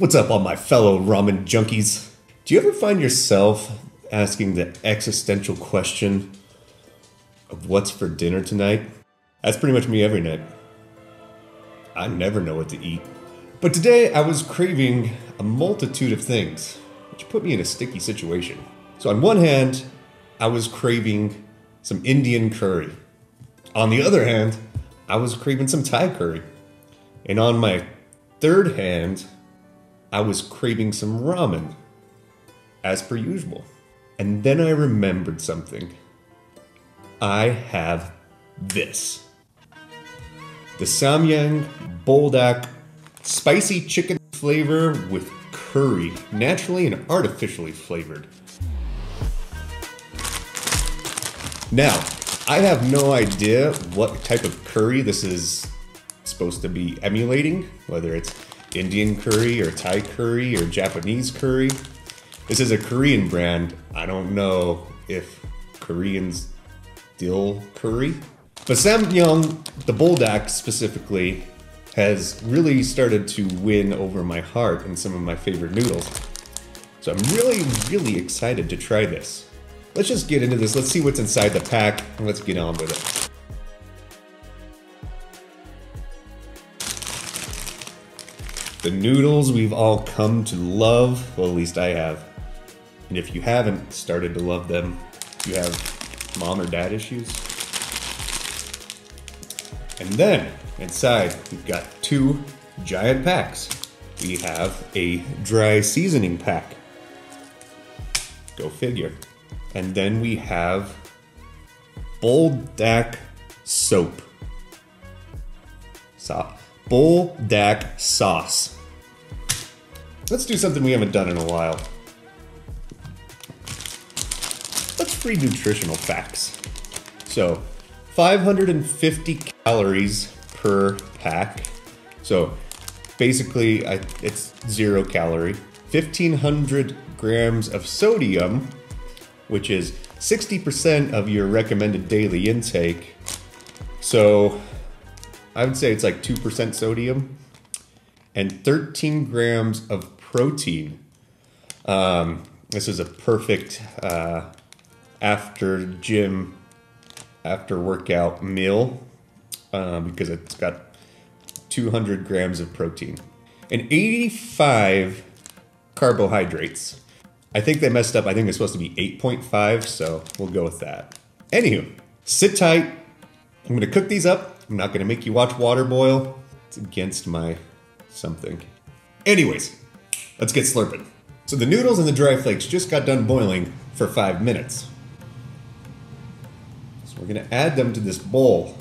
What's up, all my fellow ramen junkies? Do you ever find yourself asking the existential question of what's for dinner tonight? That's pretty much me every night. I never know what to eat. But today I was craving a multitude of things, which put me in a sticky situation. So on one hand, I was craving some Indian curry. On the other hand, I was craving some Thai curry. And on my third hand, I was craving some ramen, as per usual. And then I remembered something. I have this. The Samyang Buldak spicy chicken flavor with curry, naturally and artificially flavored. Now, I have no idea what type of curry this is supposed to be emulating, whether it's Indian curry or Thai curry or Japanese curry. This is a Korean brand. I don't know if Koreans deal curry. But Samyang, the Buldak specifically, has really started to win over my heart in some of my favorite noodles. So I'm really excited to try this. Let's just get into this. Let's see what's inside the pack and let's get on with it. The noodles we've all come to love, well, at least I have. And if you haven't started to love them, you have mom or dad issues. And then inside, we've got two giant packs. We have a dry seasoning pack. Go figure. And then we have Buldak soap. Buldak sauce. Let's do something we haven't done in a while. Let's read nutritional facts. So, 550 calories per pack. So, basically, it's 0 calorie. 1,500 grams of sodium, which is 60% of your recommended daily intake. So, I would say it's like 2% sodium and 13 grams of protein. This is a perfect after gym, after workout meal because it's got 200 grams of protein and 85 carbohydrates. I think they messed up. I think it's supposed to be 8.5, so we'll go with that. Anywho, sit tight. I'm gonna cook these up. I'm not gonna make you watch water boil. It's against my something. Anyways, let's get slurping. So the noodles and the dry flakes just got done boiling for 5 minutes. So we're gonna add them to this bowl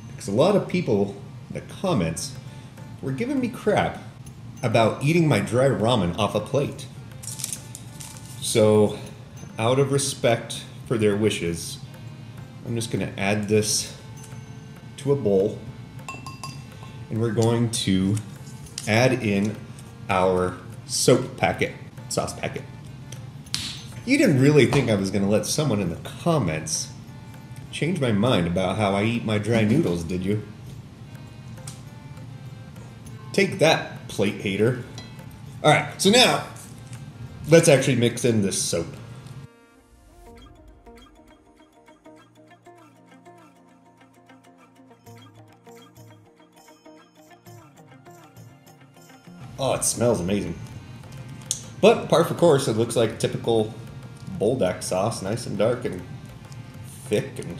because a lot of people in the comments were giving me crap about eating my dry ramen off a plate. So out of respect for their wishes, I'm just gonna add this to a bowl, and we're going to add in our soap packet, sauce packet. You didn't really think I was gonna let someone in the comments change my mind about how I eat my dry noodles, did you? Take that, plate hater. All right, so now let's actually mix in this soap. Oh, it smells amazing. But par for course, it looks like typical Buldak sauce, nice and dark and thick and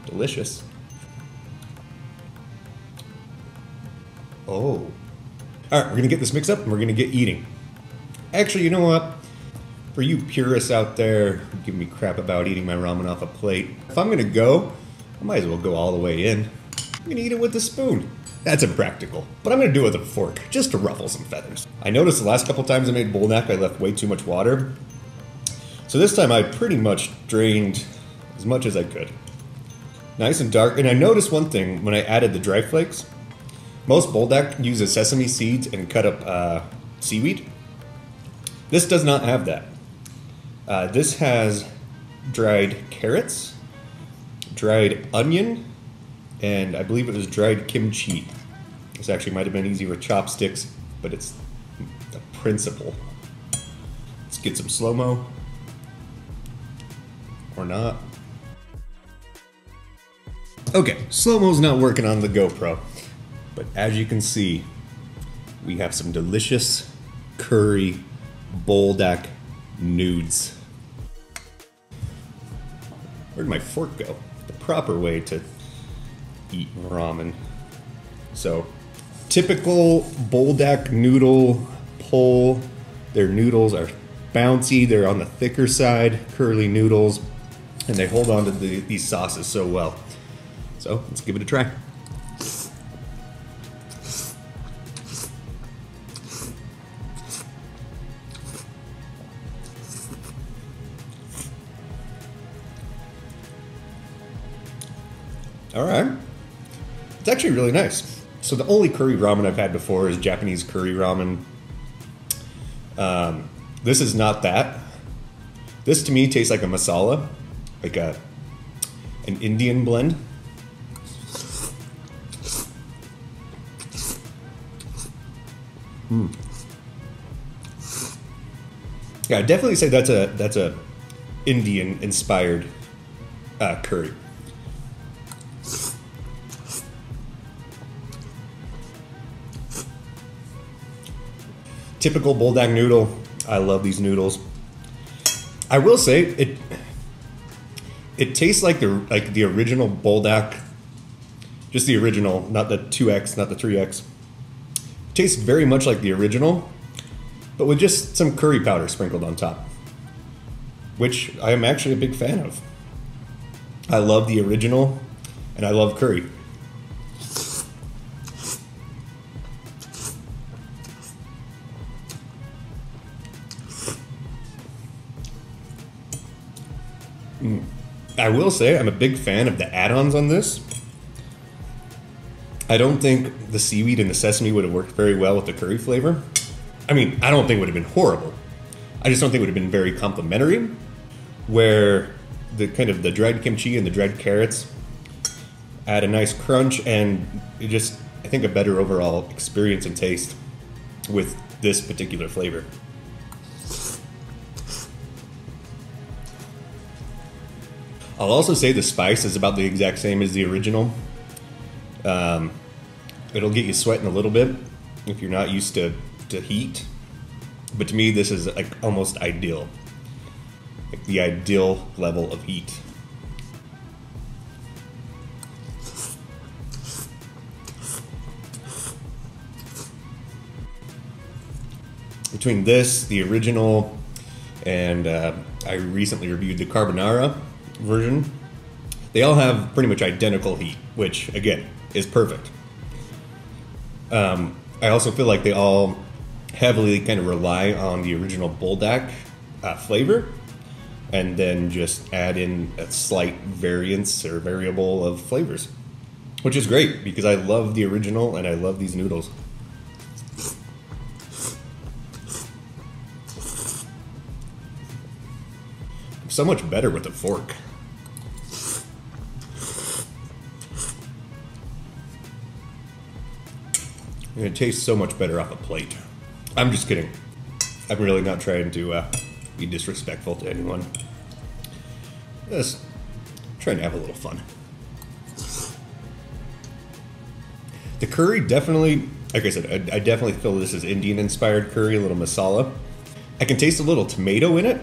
delicious. Oh. All right, we're gonna get this mixed up and we're gonna get eating. Actually, you know what? For you purists out there who give me crap about eating my ramen off a plate, if I'm gonna go, I might as well go all the way in. I'm gonna eat it with a spoon. That's impractical, but I'm gonna do it with a fork, just to ruffle some feathers. I noticed the last couple times I made buldak, I left way too much water. So this time I pretty much drained as much as I could. Nice and dark, and I noticed one thing when I added the dry flakes. Most buldak uses sesame seeds and cut up seaweed. This does not have that. This has dried carrots, dried onion, and I believe it was dried kimchi. This actually might have been easier with chopsticks but it's a principle. Let's get some slow-mo. Or not. Okay, slow-mo's not working on the GoPro, but as you can see, we have some delicious curry buldak nudes. Where'd my fork go? The proper way to eat ramen. So, typical buldak noodle pull. Their noodles are bouncy, they're on the thicker side, curly noodles, and they hold on to these sauces so well. So, let's give it a try. All right, it's actually really nice. So the only curry ramen I've had before is Japanese curry ramen. This is not that. This to me tastes like a masala, like an Indian blend. Yeah, I'd definitely say that's a Indian inspired curry. Typical buldak noodle. I love these noodles. I will say it tastes like the original buldak, just the original, not the 2X, not the 3X. It tastes very much like the original, but with just some curry powder sprinkled on top, which I am actually a big fan of. I love the original, and I love curry. I will say I'm a big fan of the add-ons on this. I don't think the seaweed and the sesame would have worked very well with the curry flavor. I mean, I don't think it would have been horrible. I just don't think it would have been very complimentary, where the kind of the dried kimchi and the dried carrots add a nice crunch, and it just, I think, a better overall experience and taste with this particular flavor. I'll also say the spice is about the exact same as the original. It'll get you sweating a little bit if you're not used to heat. But to me, this is like almost ideal. Like the ideal level of heat. Between this, the original, and I recently reviewed the carbonara version, they all have pretty much identical heat, which again is perfect. I also feel like they all heavily kind of rely on the original buldak flavor, and then just add in a slight variance or variable of flavors, which is great because I love the original and I love these noodles. I'm so much better with a fork. And it tastes so much better off a plate. I'm just kidding. I'm really not trying to be disrespectful to anyone. Just trying to have a little fun. The curry definitely, like I said, I definitely feel this is Indian inspired curry, a little masala. I can taste a little tomato in it,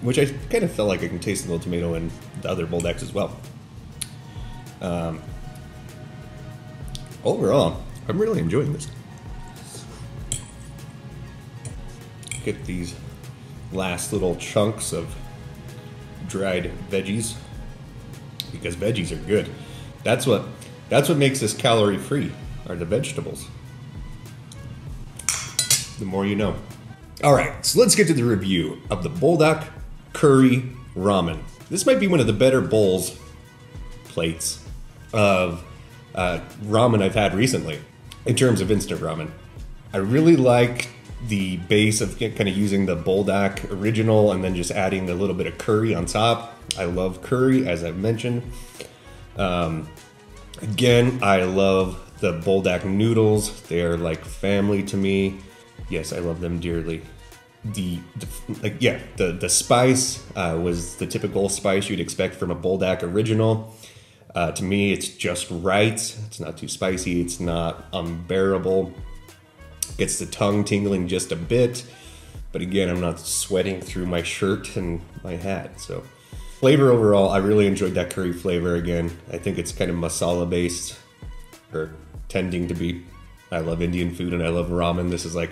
which I kind of felt like I can taste a little tomato in the other buldaks as well. Overall, I'm really enjoying this. Get these last little chunks of dried veggies, because veggies are good. That's what makes this calorie free, are the vegetables. The more you know. All right, so let's get to the review of the Buldak Curry Ramen. This might be one of the better bowls plates of ramen I've had recently in terms of instant ramen. I really like the base of kind of using the Buldak original and then just adding a little bit of curry on top. I love curry, as I've mentioned. Again, I love the Buldak noodles. They are like family to me. Yes, I love them dearly. The spice was the typical spice you'd expect from a Buldak original. To me, it's just right. It's not too spicy. It's not unbearable. Gets the tongue tingling just a bit. But again, I'm not sweating through my shirt and my hat. So flavor overall, I really enjoyed that curry flavor again. I think it's kind of masala based, or tending to be. I love Indian food and I love ramen. This is like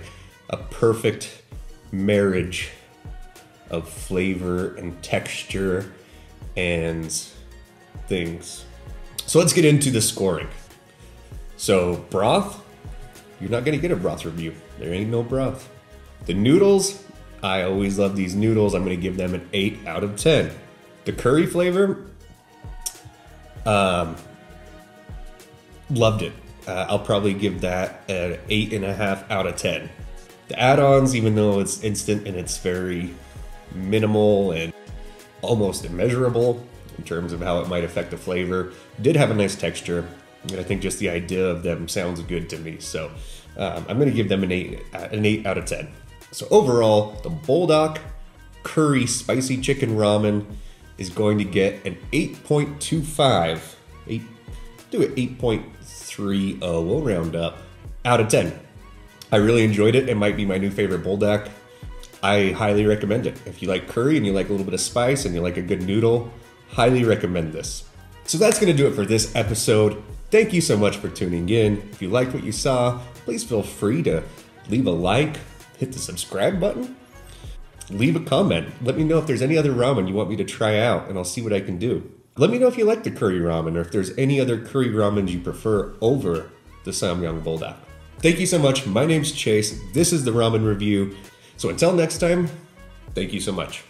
a perfect marriage of flavor and texture and things. So let's get into the scoring. So broth, you're not gonna get a broth review. There ain't no broth. The noodles, I always love these noodles. I'm gonna give them an 8 out of 10. The curry flavor, loved it. I'll probably give that an 8.5 out of 10. The add-ons, even though it's instant and it's very minimal and almost immeasurable in terms of how it might affect the flavor, did have a nice texture. And I think just the idea of them sounds good to me. So I'm gonna give them an 8 out of 10. So overall, the Buldak Curry Spicy Chicken Ramen is going to get an 8.25. Do it 8.30, we'll round up, out of 10. I really enjoyed it. It might be my new favorite Buldak. I highly recommend it. If you like curry and you like a little bit of spice and you like a good noodle, highly recommend this. So that's gonna do it for this episode. Thank you so much for tuning in. If you liked what you saw, please feel free to leave a like, hit the subscribe button, leave a comment. Let me know if there's any other ramen you want me to try out and I'll see what I can do. Let me know if you like the curry ramen or if there's any other curry ramens you prefer over the Samyang Buldak. Thank you so much. My name's Chase. This is the Ramen Review. So until next time, thank you so much.